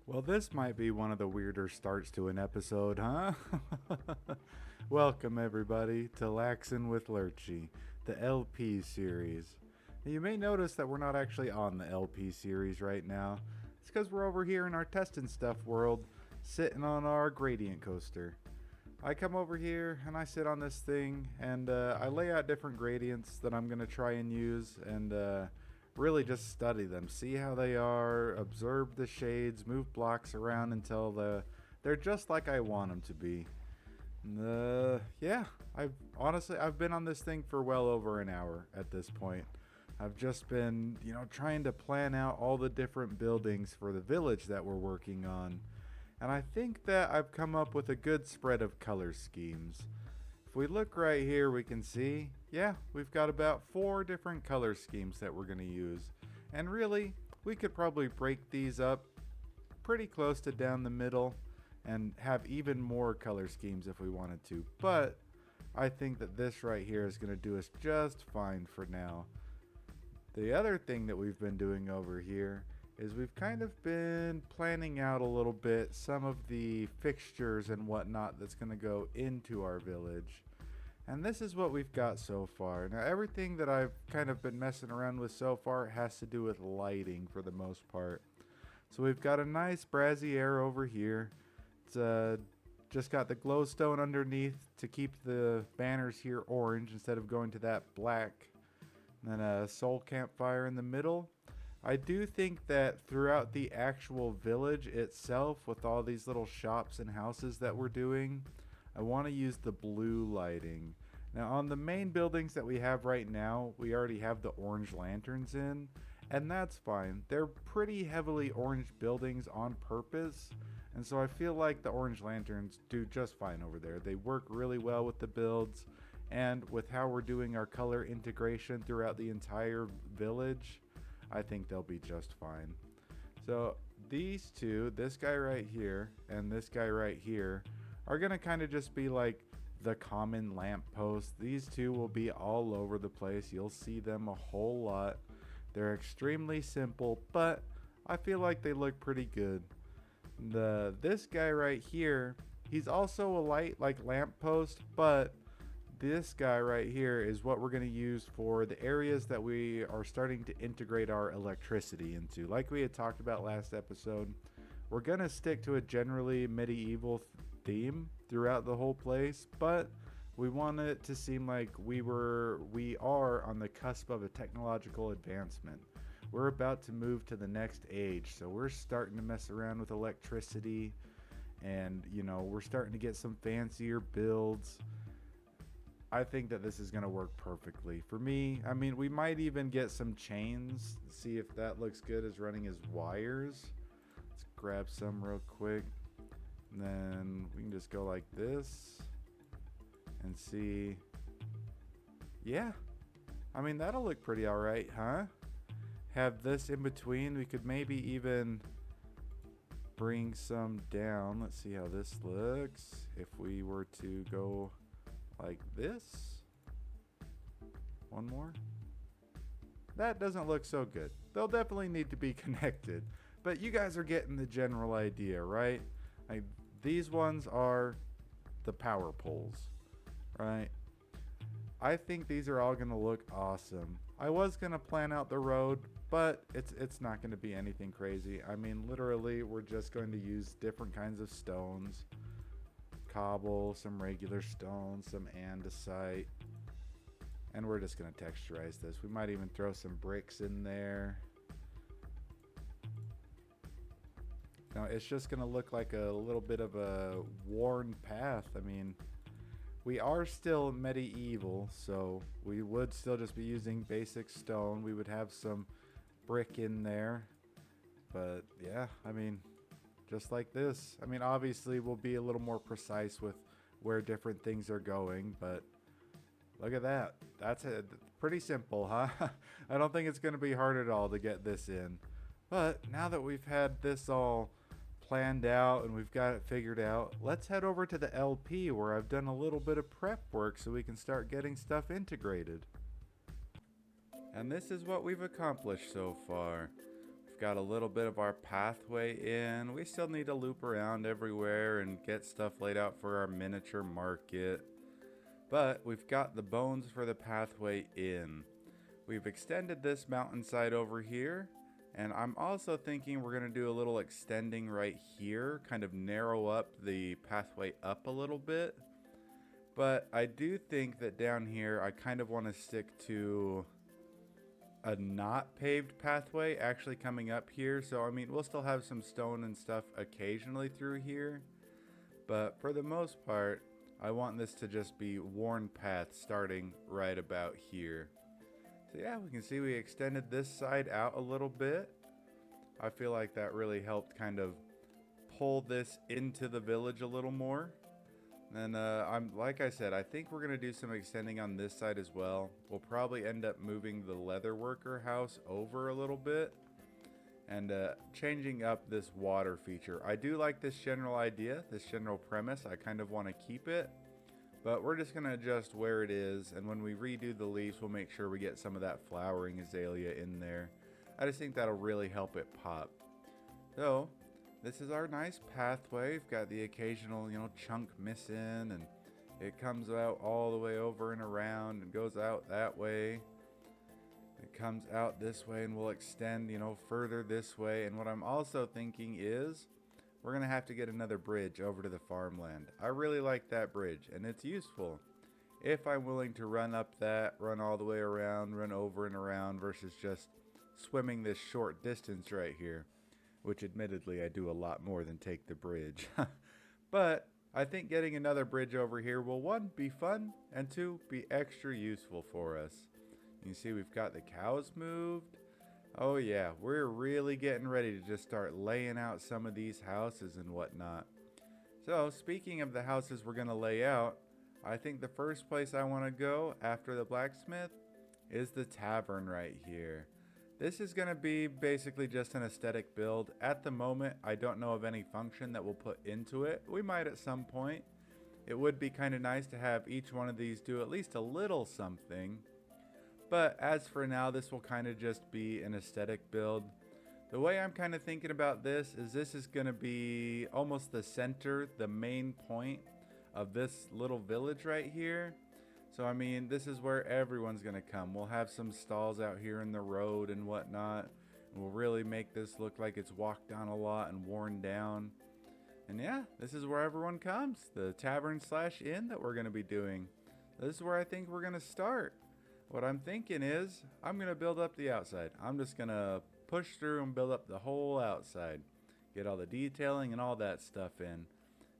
Well, this might be one of the weirder starts to an episode, huh? Welcome, everybody, to Laxin' with Lurchy, the LP series. You may notice that we're not actually on the LP series right now. It's because we're over here in our test and stuff world, sitting on our gradient coaster. I come over here and I sit on this thing and I lay out different gradients that I'm going to try and use and really just study them, see how they are, observe the shades, move blocks around until they're just like I want them to be. Yeah, I've been on this thing for well over an hour at this point. I've just been, trying to plan out all the different buildings for the village that we're working on. And I think that I've come up with a good spread of color schemes. If we look right here, we can see, yeah, we've got about 4 different color schemes that we're going to use. And really, we could probably break these up pretty close to down the middle and have even more color schemes if we wanted to. But I think that this right here is going to do us just fine for now. The other thing that we've been doing over here is we've kind of been planning out a little bit some of the fixtures and whatnot that's going to go into our village. And this is what we've got so far. Now, everything that I've kind of been messing around with so far has to do with lighting for the most part. So we've got a nice brassiere over here. It's just got the glowstone underneath to keep the banners here orange instead of going to that black. And then a soul campfire in the middle. I do think that throughout the actual village itself, with all these little shops and houses that we're doing, I want to use the blue lighting. Now, on the main buildings that we have right now, we already have the orange lanterns in, and that's fine. They're pretty heavily orange buildings on purpose, and so I feel like the orange lanterns do just fine over there. They work really well with the builds, and with how we're doing our color integration throughout the entire village, I think they'll be just fine. So these two, this guy right here and this guy right here, are going to kind of just be like the common lamppost. These two will be all over the place. You'll see them a whole lot. They're extremely simple, but I feel like they look pretty good. This guy right here, he's also a light like lamppost, but this guy right here is what we're going to use for the areas that we are starting to integrate our electricity into. Like we had talked about last episode, we're going to stick to a generally medieval theme throughout the whole place, but we want it to seem like we are on the cusp of a technological advancement. We're about to move to the next age, so we're starting to mess around with electricity, and we're starting to get some fancier builds. I think that this is going to work perfectly. For me, I mean, we might even get some chains, see if that looks good as running as wires. Let's grab some real quick. And then we can just go like this and see. Yeah, I mean, that'll look pretty all right, huh? Have this in between. We could maybe even bring some down. Let's see how this looks. If we were to go like this. One more. That doesn't look so good. They'll definitely need to be connected. But you guys are getting the general idea, right? These ones are the power poles, right? I think these are all going to look awesome. I was going to plan out the road, but it's not going to be anything crazy. I mean, literally, we're just going to use different kinds of stones. Cobble, some regular stone, some andesite, and we're just going to texturize this. We might even throw some bricks in there. Now it's just going to look like a little bit of a worn path. I mean, we are still medieval, so we would still just be using basic stone. We would have some brick in there, but yeah, I mean, just like this. I mean, obviously we'll be a little more precise with where different things are going, but look at that. That's it. Pretty simple, huh? I don't think it's going to be hard at all to get this in. But now that we've had this all planned out and we've got it figured out, let's head over to the LP where I've done a little bit of prep work so we can start getting stuff integrated. And this is what we've accomplished so far. We've got a little bit of our pathway in. We still need to loop around everywhere and get stuff laid out for our miniature market. But we've got the bones for the pathway in. We've extended this mountainside over here. And I'm also thinking we're going to do a little extending right here. Kind of narrow up the pathway up a little bit. But I do think that down here I kind of want to stick to a not paved pathway actually coming up here. So I mean, we'll still have some stone and stuff occasionally through here, but for the most part I want this to just be worn paths starting right about here. So yeah, we can see we extended this side out a little bit. I feel like that really helped kind of pull this into the village a little more. And like I said, I think we're going to do some extending on this side as well. We'll probably end up moving the leather worker house over a little bit and changing up this water feature. I do like this general idea, this general premise. I kind of want to keep it, but we're just going to adjust where it is. And when we redo the leaves, we'll make sure we get some of that flowering azalea in there. I just think that'll really help it pop. So this is our nice pathway. We've got the occasional, chunk missing, and it comes out all the way over and around and goes out that way. It comes out this way and we'll extend, further this way. And what I'm also thinking is we're going to have to get another bridge over to the farmland. I really like that bridge and it's useful if I'm willing to run up that, run all the way around, run over and around versus just swimming this short distance right here. Which admittedly I do a lot more than take the bridge. But I think getting another bridge over here will, one, be fun, and two, be extra useful for us. You can see we've got the cows moved. Oh yeah, we're really getting ready to just start laying out some of these houses and whatnot. So speaking of the houses we're going to lay out, I think the first place I want to go after the blacksmith is the tavern right here. This is going to be basically just an aesthetic build. At the moment, I don't know of any function that we'll put into it. We might at some point. It would be kind of nice to have each one of these do at least a little something. But as for now, this will kind of just be an aesthetic build. The way I'm kind of thinking about this is going to be almost the center, the main point of this little village right here. So, I mean, this is where everyone's going to come. We'll have some stalls out here in the road and whatnot. And we'll really make this look like it's walked down a lot and worn down. And yeah, this is where everyone comes. The tavern/inn that we're going to be doing. This is where I think we're going to start. What I'm thinking is I'm going to build up the outside. I'm just going to push through and build up the whole outside. Get all the detailing and all that stuff in.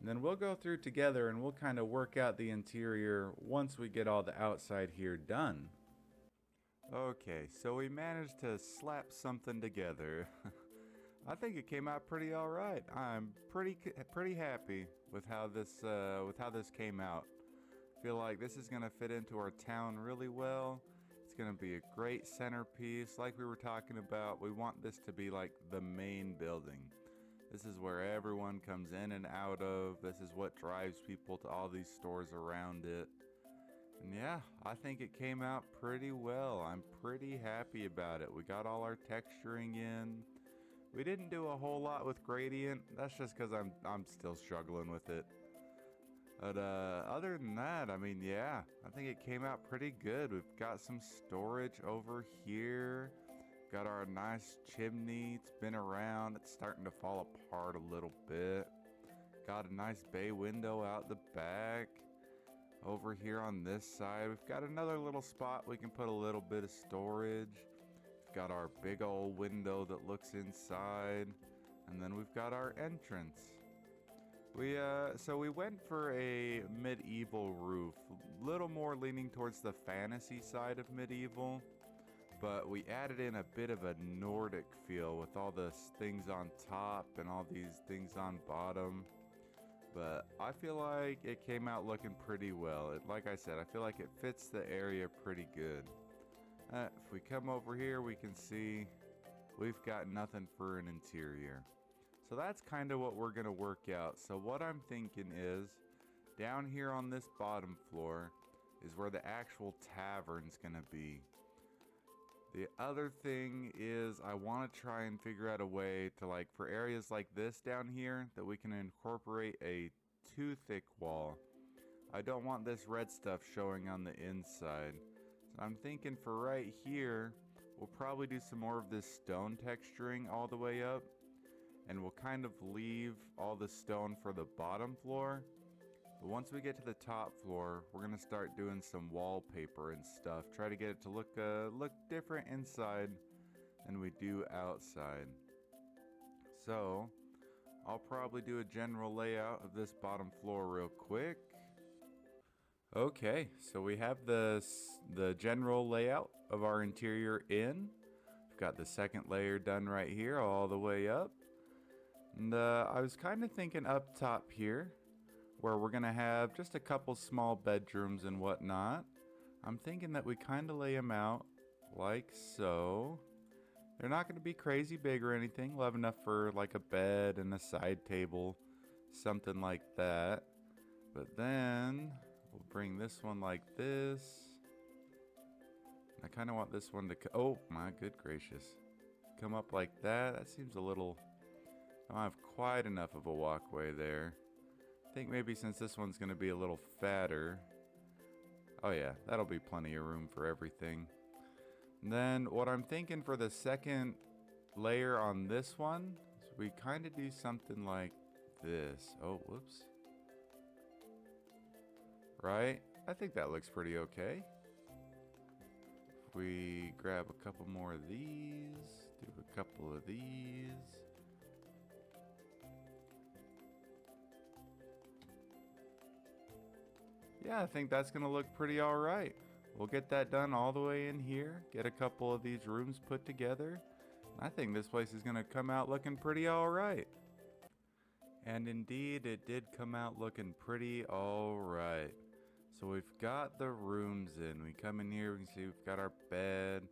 And then we'll go through together and we'll kind of work out the interior once we get all the outside here done. Okay, so we managed to slap something together. I think it came out pretty all right. I'm pretty happy with how this came out. Feel like this is going to fit into our town really well. It's going to be a great centerpiece. Like we were talking about, we want this to be like the main building. This is where everyone comes in and out of. This is what drives people to all these stores around it. And yeah, I think it came out pretty well. I'm pretty happy about it. We got all our texturing in. We didn't do a whole lot with gradient. That's just because I'm still struggling with it. But other than that, I mean, yeah, I think it came out pretty good. We've got some storage over here. Got our nice chimney. It's been around. It's starting to fall apart a little bit. Got a nice bay window out the back. Over here on this side, we've got another little spot we can put a little bit of storage. We've got our big old window that looks inside. And then we've got our entrance. So we went for a medieval roof. A little more leaning towards the fantasy side of medieval. But we added in a bit of a Nordic feel with all the things on top and all these things on bottom. But I feel like it came out looking pretty well. Like I said, I feel like it fits the area pretty good. If we come over here, we can see we've got nothing for an interior. So that's kind of what we're going to work out. So what I'm thinking is down here on this bottom floor is where the actual tavern's going to be. The other thing is I want to try and figure out a way to, like, for areas like this down here, that we can incorporate a too thick wall. I don't want this red stuff showing on the inside. So I'm thinking for right here, we'll probably do some more of this stone texturing all the way up. And we'll kind of leave all the stone for the bottom floor. But once we get to the top floor, we're gonna start doing some wallpaper and stuff. Try to get it to look different inside than we do outside. So I'll probably do a general layout of this bottom floor real quick. Okay, so we have the general layout of our interior in. We've got the second layer done right here all the way up. And I was kind of thinking up top here, where we're going to have just a couple small bedrooms and whatnot. I'm thinking that we kind of lay them out like so. They're not going to be crazy big or anything. We'll have enough for like a bed and a side table, something like that. But then we'll bring this one like this. I kind of want this one to, oh my good gracious, come up like that. That seems a little, I don't have quite enough of a walkway there. I think maybe since this one's going to be a little fatter. Oh yeah, that'll be plenty of room for everything. And then what I'm thinking for the second layer on this one is we kind of do something like this. Oh, whoops. Right? I think that looks pretty okay. If we grab a couple more of these, do a couple of these. Yeah, I think that's gonna look pretty alright. We'll get that done all the way in here, get a couple of these rooms put together. I think this place is gonna come out looking pretty alright. And indeed, it did come out looking pretty alright. So we've got the rooms in. We come in here, we can see we've got our bed,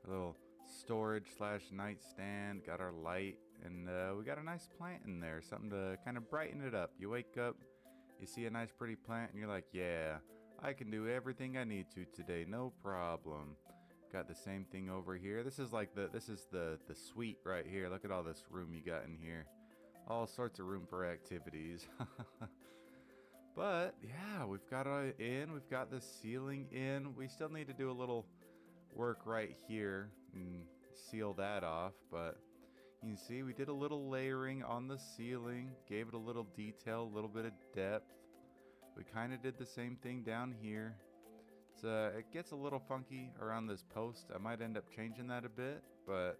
a little storage / nightstand, got our light, and we got a nice plant in there, something to kind of brighten it up. You wake up, you see a nice pretty plant, and you're like, yeah, I can do everything I need to today, no problem. Got the same thing over here. This is like the suite right here. Look at all this room you got in here. All sorts of room for activities. But yeah, we've got it in. We've got the ceiling in. We still need to do a little work right here and seal that off. But you can see we did a little layering on the ceiling. Gave it a little detail, a little bit of depth. We kind of did the same thing down here. It gets a little funky around this post. I might end up changing that a bit. But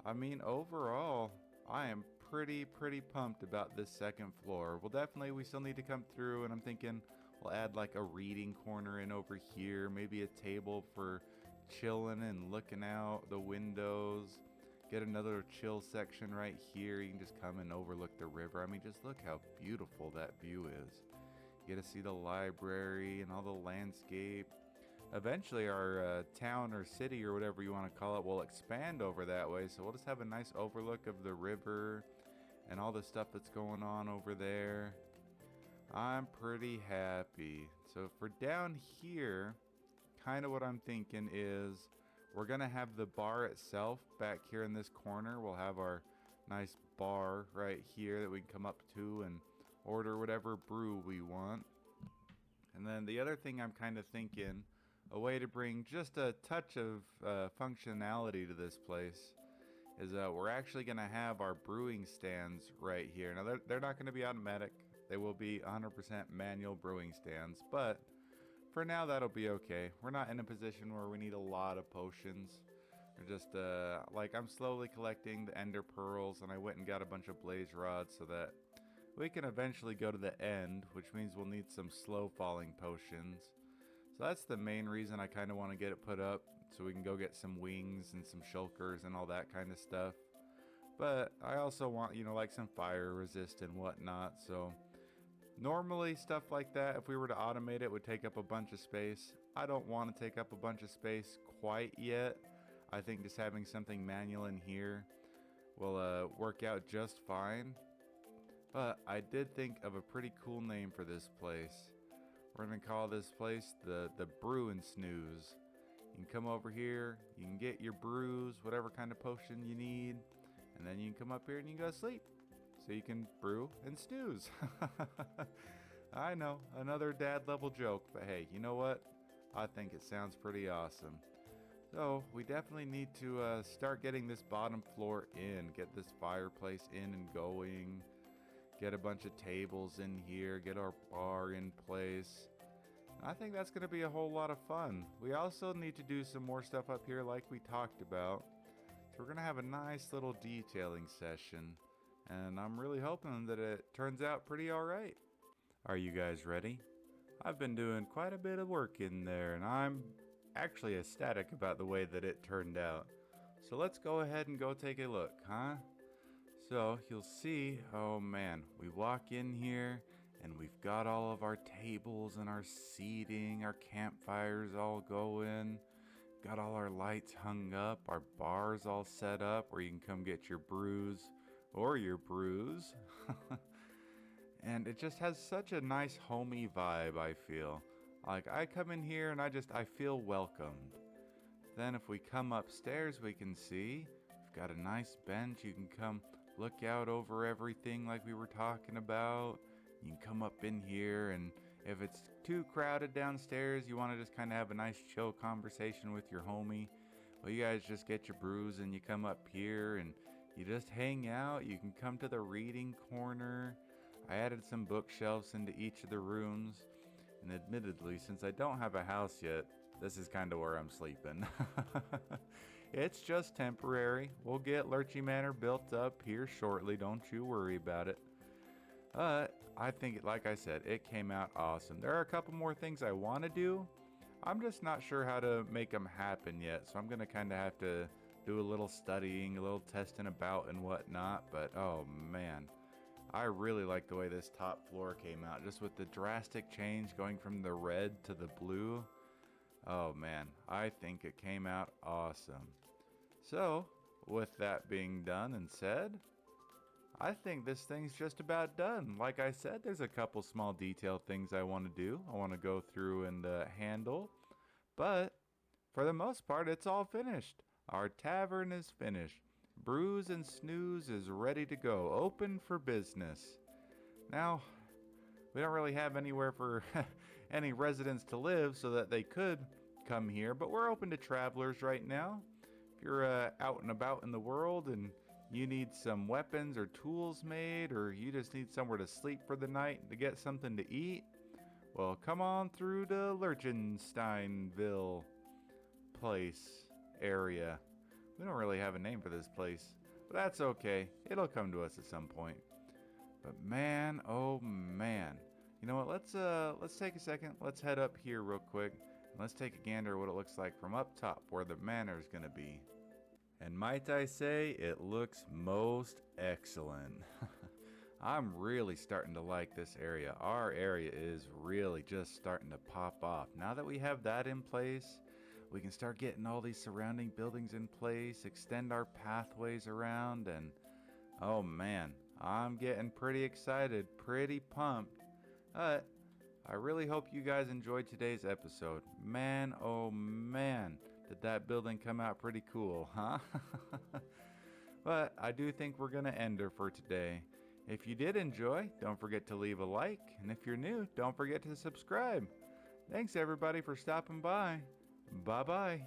I mean, overall, I am pretty pumped about this second floor. Well, we still need to come through, and I'm thinking we'll add like a reading corner in over here, maybe a table for chilling and looking out the windows. Get another chill section right here. You can just come and overlook the river. I mean, just look how beautiful that view is. You get to see the library and all the landscape. Eventually our town or city or whatever you want to call it will expand over that way, so we'll just have a nice overlook of the river and all the stuff that's going on over there. I'm pretty happy. So for down here, kind of what I'm thinking is we're gonna have the bar itself back here in this corner. We'll have our nice bar right here that we can come up to and order whatever brew we want. And then the other thing I'm kind of thinking, a way to bring just a touch of functionality to this place, is we're actually going to have our brewing stands right here. Now, they're not going to be automatic. They will be 100% manual brewing stands, but for now, that'll be okay. We're not in a position where we need a lot of potions. We're just, like, I'm slowly collecting the ender pearls, and I went and got a bunch of blaze rods so that we can eventually go to the end, which means we'll need some slow falling potions. So that's the main reason I kind of want to get it put up, so we can go get some wings and some shulkers and all that kind of stuff. But I also want, you know, like some fire resist and whatnot. So normally stuff like that, if we were to automate it, would take up a bunch of space. I don't want to take up a bunch of space quite yet. I think just having something manual in here will work out just fine. But I did think of a pretty cool name for this place. We're going to call this place the Brew and Snooze. You You can come over here, you can get your Brewz, whatever kind of potion you need, and then you can come up here and you can go to sleep. So you can brew and snooze. I know, another dad level joke, but hey, you know what? I think it sounds pretty awesome. So we definitely need to start getting this bottom floor in, get this fireplace in and going, get a bunch of tables in here, get our bar in place. I think that's going to be a whole lot of fun. We also need to do some more stuff up here like we talked about. So we're going to have a nice little detailing session, and I'm really hoping that it turns out pretty alright. Are you guys ready? I've been doing quite a bit of work in there, and I'm actually ecstatic about the way that it turned out. So let's go ahead and go take a look, huh? So you'll see, oh man, we walk in here and we've got all of our tables and our seating, our campfires all going, got all our lights hung up, our bars all set up where you can come get your brews or your brews. And it just has such a nice homey vibe, I feel. Like I come in here and I feel welcomed. Then if we come upstairs, we can see we've got a nice bench. You can come look out over everything like we were talking about. You can come up in here, and if it's too crowded downstairs, you want to just kind of have a nice chill conversation with your homie, well, you guys just get your brews and you come up here and you just hang out. You can come to the reading corner. I added some bookshelves into each of the rooms, and admittedly, since I don't have a house yet, this is kind of where I'm sleeping. It's just temporary. We'll get Lurchy Manor built up here shortly, don't you worry about it. I think, like I said, it came out awesome. There are a couple more things I want to do. I'm just not sure how to make them happen yet, so I'm going to kind of have to do a little studying, a little testing about and whatnot, but oh man. I really like the way this top floor came out, just with the drastic change going from the red to the blue. Oh man, I think it came out awesome. So, with that being done and said, I think this thing's just about done. Like I said, there's a couple small detail things I want to do. I want to go through and handle, but for the most part, it's all finished. Our tavern is finished. Brewz and Snooze is ready to go, open for business. Now, we don't really have anywhere for any residents to live so that they could come here, but we're open to travelers right now. If you're out and about in the world and you need some weapons or tools made, or you just need somewhere to sleep for the night and to get something to eat, well, come on through to Liechtensteinville place area. We don't really have a name for this place, but that's okay. It'll come to us at some point. But man, oh man. You know what, let's take a second. Let's head up here real quick. And let's take a gander at what it looks like from up top where the manor is going to be. And might I say, it looks most excellent. I'm really starting to like this area. Our area is really just starting to pop off. Now that we have that in place, we can start getting all these surrounding buildings in place, extend our pathways around, and oh man, I'm getting pretty excited, pretty pumped. I really hope you guys enjoyed today's episode. Man, oh man, did that building come out pretty cool, huh? But I do think we're going to end her for today. If you did enjoy, don't forget to leave a like, and if you're new, don't forget to subscribe. Thanks everybody for stopping by. Bye-bye.